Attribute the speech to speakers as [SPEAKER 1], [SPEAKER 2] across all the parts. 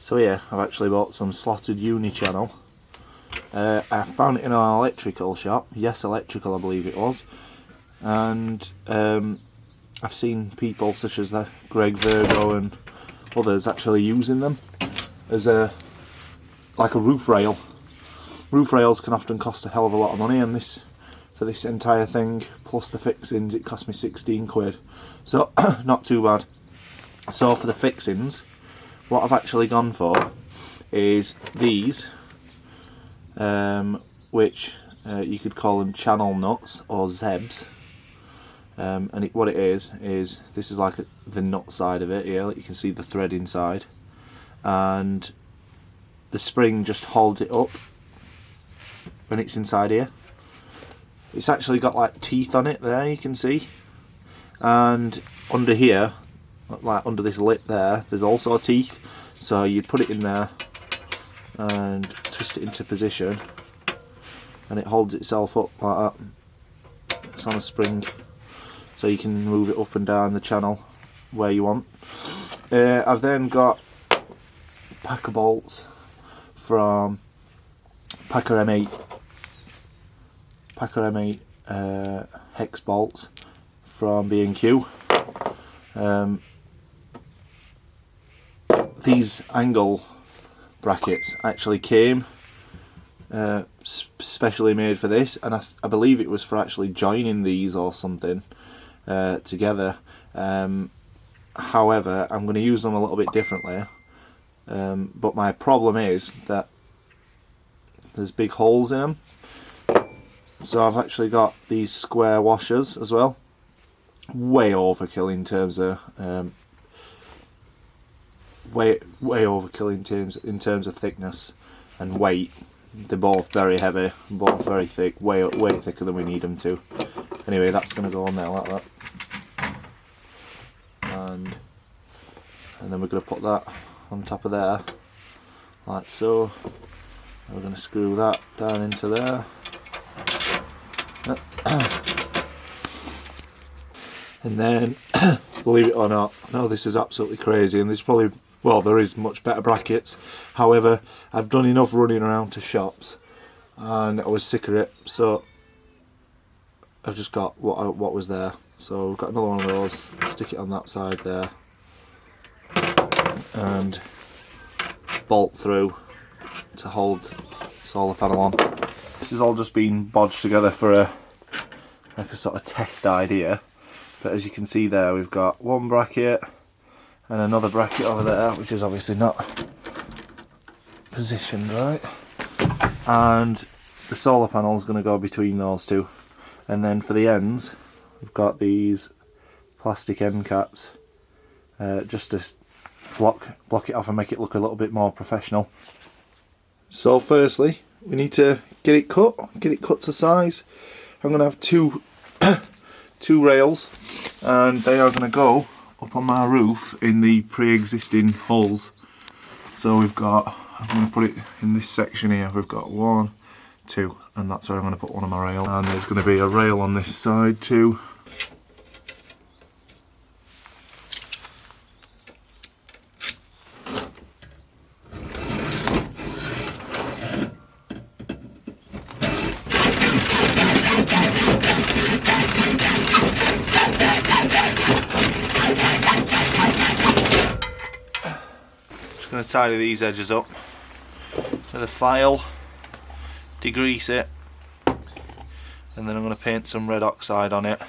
[SPEAKER 1] So yeah, I've actually bought some slotted uni channel. I found it in an electrical shop. Yes, Electrical, I believe it was. And I've seen people such as the Greg Virgo and others actually using them as like a roof rail. Roof rails can often cost a hell of a lot of money, and this, for this entire thing plus the fixings, it cost me 16 quid. So not too bad. So for the fixings, what I've actually gone for is these, which you could call them channel nuts or zebs. And what it is this is like the nut side of it here. Like you can see the thread inside, and the spring just holds it up when it's inside here. It's actually got like teeth on it there, you can see, and under here, like under this lip there, there's also teeth. So you put it in there and twist it into position, and it holds itself up like that. It's on a spring, so you can move it up and down the channel where you want. I've then got packer bolts from Packer M8 hex bolts from B&Q. These angle brackets actually came specially made for this, and I believe it was for actually joining these or something together. However, I'm going to use them a little bit differently, but my problem is that there's big holes in them. So I've actually got these square washers as well. Way overkill in terms of way overkill in terms of thickness and weight. They're both very heavy, both very thick, way thicker than we need them to. Anyway, that's going to go on there like that, and then we're going to put that on top of there like so. We're going to screw that down into there. And then, believe it or not, I know this is absolutely crazy, and there's probably, well, there is much better brackets. However, I've done enough running around to shops and I was sick of it, so I've just got what was there. So we've got another one of those, stick it on that side there, and bolt through to hold the solar panel on. This has all just been bodged together for like a sort of test idea. But as you can see there, we've got one bracket and another bracket over there, which is obviously not positioned right. And the solar panel is going to go between those two. And then for the ends, we've got these plastic end caps, just to block it off and make it look a little bit more professional. So firstly, we need to get it cut to size. I'm going to have two rails, and they are going to go up on my roof in the pre-existing holes. So we've got, I'm going to put it in this section here, we've got 1, 2, and that's where I'm going to put one of my rails. And there's going to be a rail on this side too. Going to tidy these edges up with a file, degrease it, and then I'm going to paint some red oxide on it.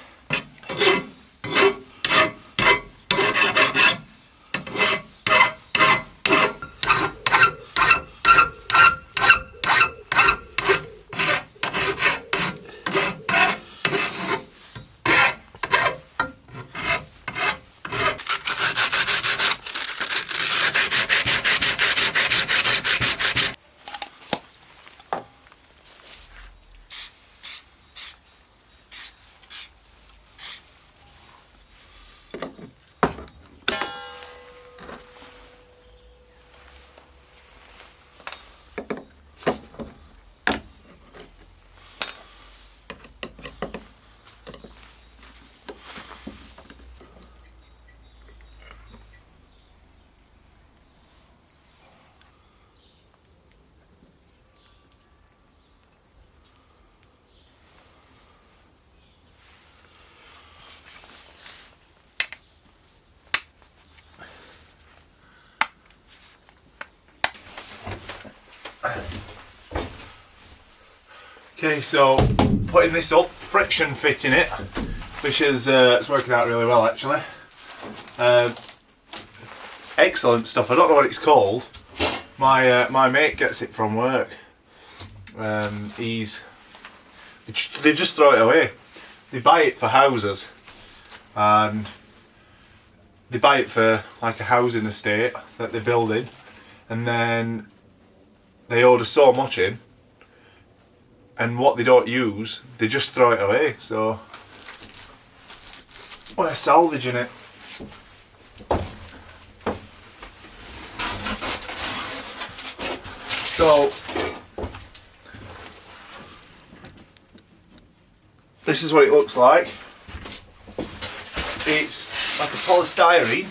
[SPEAKER 1] Okay, so putting this up, friction fitting it, which is it's working out really well actually. Excellent stuff. I don't know what it's called. My mate gets it from work. They just throw it away. They buy it for houses, and they buy it for like a housing estate that they're building, and then they order so much in, and what they don't use, they just throw it away. So we're salvaging it. So this is what it looks like. It's like a polystyrene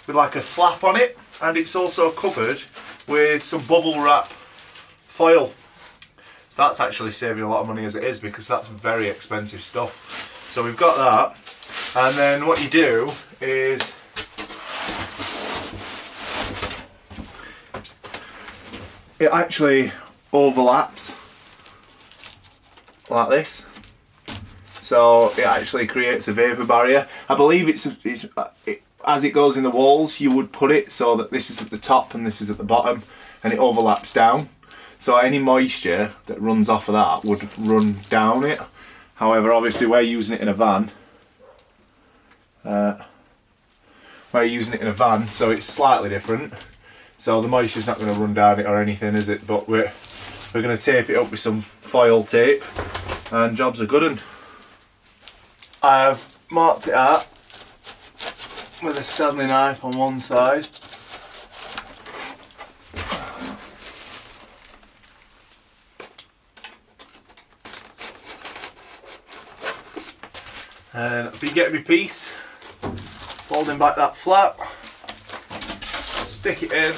[SPEAKER 1] with like a flap on it, and it's also covered with some bubble wrap foil. That's actually saving a lot of money as it is, because that's very expensive stuff. So we've got that, and then what you do is it actually overlaps like this, so it actually creates a vapor barrier. I believe it's as it goes in the walls, you would put it so that this is at the top and this is at the bottom, and it overlaps down, so any moisture that runs off of that would run down it. However, obviously we're using it in a van. So it's slightly different. So the moisture's not going to run down it or anything, is it? But we're going to tape it up with some foil tape, and jobs are good. And I've marked it out with a Stanley knife on one side. And I'll be getting my piece, folding back that flap, stick it in,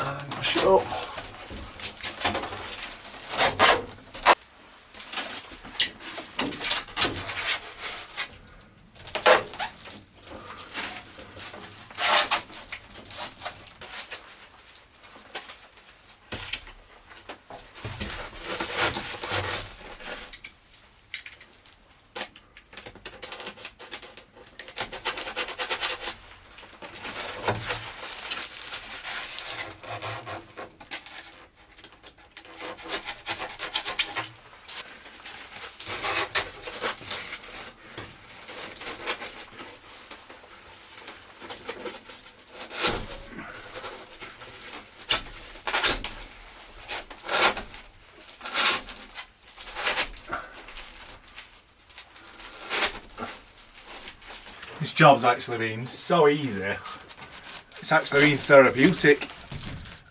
[SPEAKER 1] and push it up. This job's actually been so easy. It's actually been therapeutic.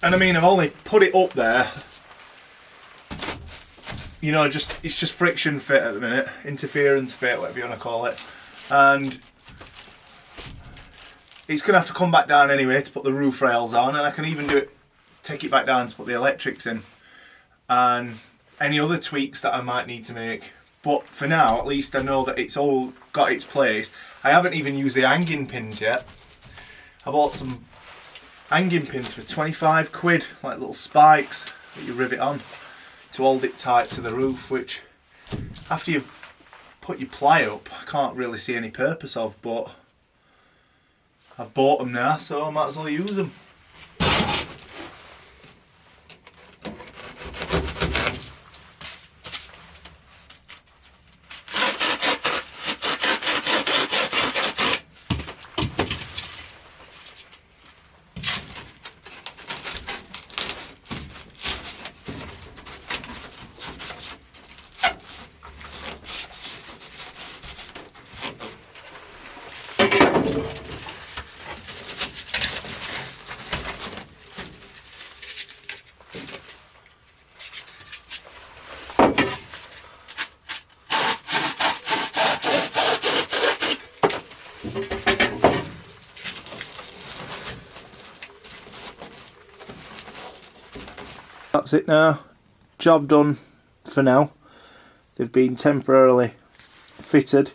[SPEAKER 1] And I mean, I've only put it up there, you know, it's just friction fit at the minute, interference fit, whatever you want to call it. And it's going to have to come back down anyway to put the roof rails on, and I can even take it back down to put the electrics in, and any other tweaks that I might need to make. But for now, at least I know that it's all got its place. I haven't even used the hanging pins yet. I bought some hanging pins for 25 quid, like little spikes that you rivet on to hold it tight to the roof, which after you've put your ply up, I can't really see any purpose of, but I've bought them now, so I might as well use them. That's it now. Job done for now. They've been temporarily fitted.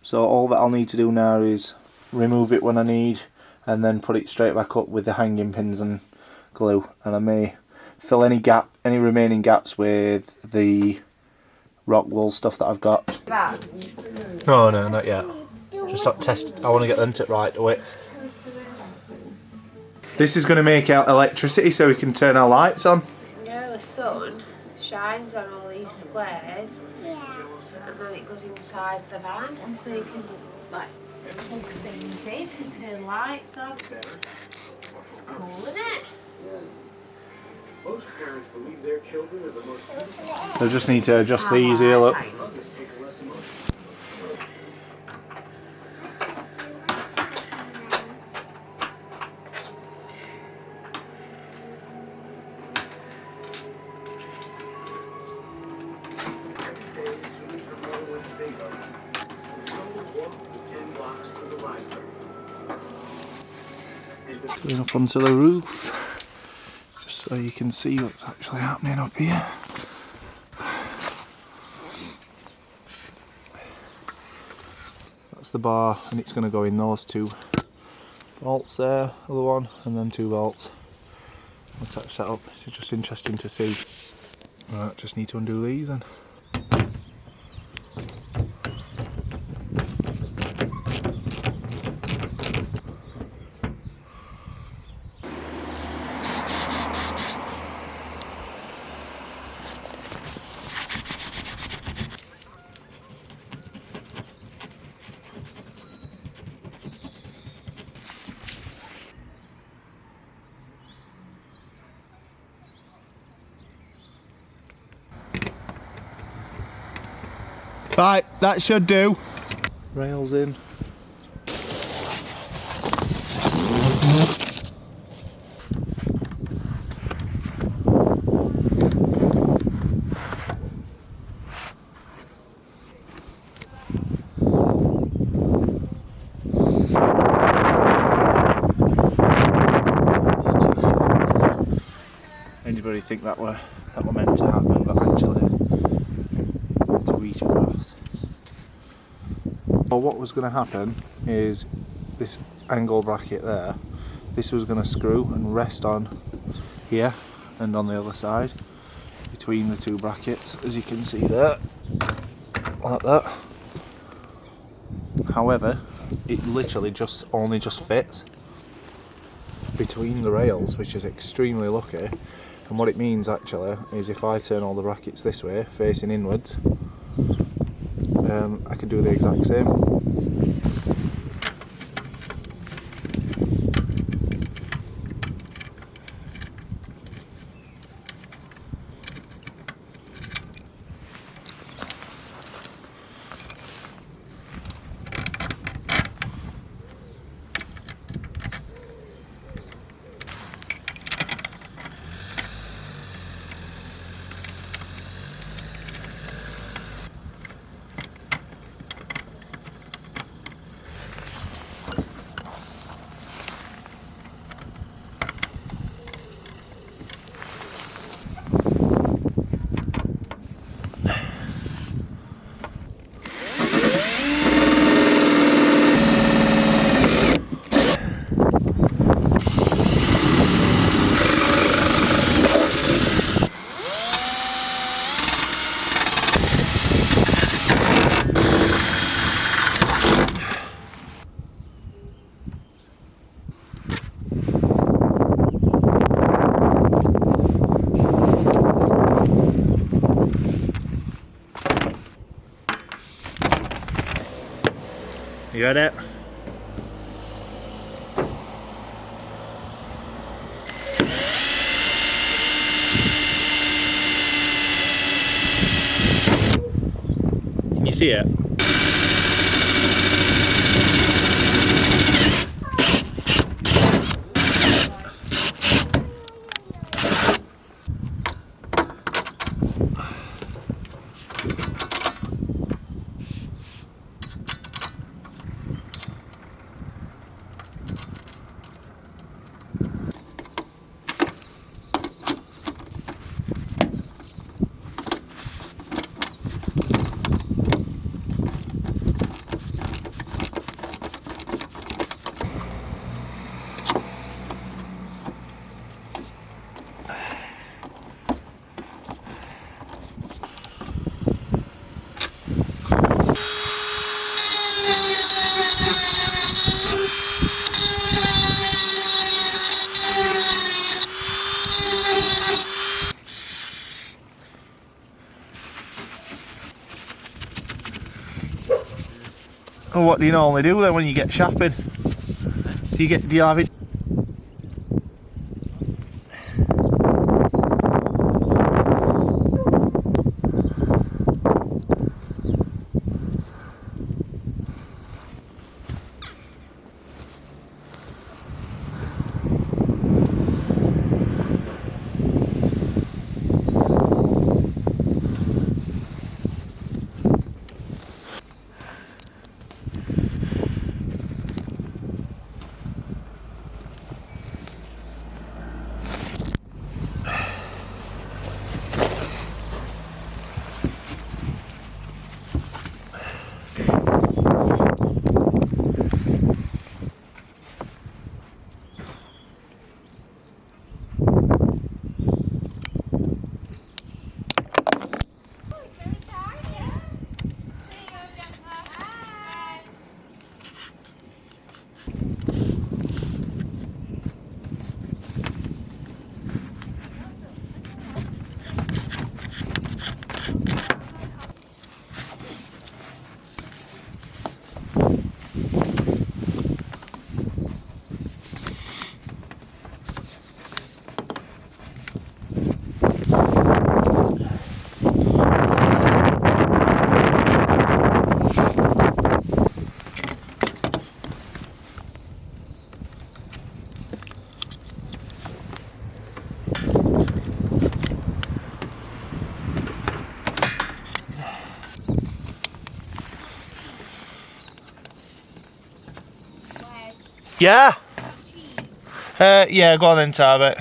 [SPEAKER 1] So all that I'll need to do now is remove it when I need, and then put it straight back up with the hanging pins and glue. And I may fill any remaining gaps with the rock wool stuff that I've got. No, not yet. Just not test. I want to get them to right width. This is going to make out electricity so we can turn our lights on.
[SPEAKER 2] Yeah, the sun shines on all these squares, and then it goes inside the van, so you can like plug things in and turn lights on. It's cool, isn't it?
[SPEAKER 3] Most parents believe their children are the most.
[SPEAKER 1] I just need to adjust these here, look. Going up onto the roof, just so you can see what's actually happening up here. That's the bar, and it's going to go in those two bolts there, other one, and then 2 bolts. Attach that up. It's just interesting to see. Right, just need to undo these then. Right, that should do. Rails in. Anybody think that were meant to happen, but actually to reach across. Well, what was going to happen is this angle bracket there, this was going to screw and rest on here and on the other side between the 2 brackets, as you can see there, like that. However, it literally only just fits between the rails, which is extremely lucky. And what it means actually is if I turn all the brackets this way, facing inwards, I can do the exact same. You got it? Can you see it? Well, what do you normally do then when you get shopping? Do you have it? Yeah. Yeah, go on then, Tarbet.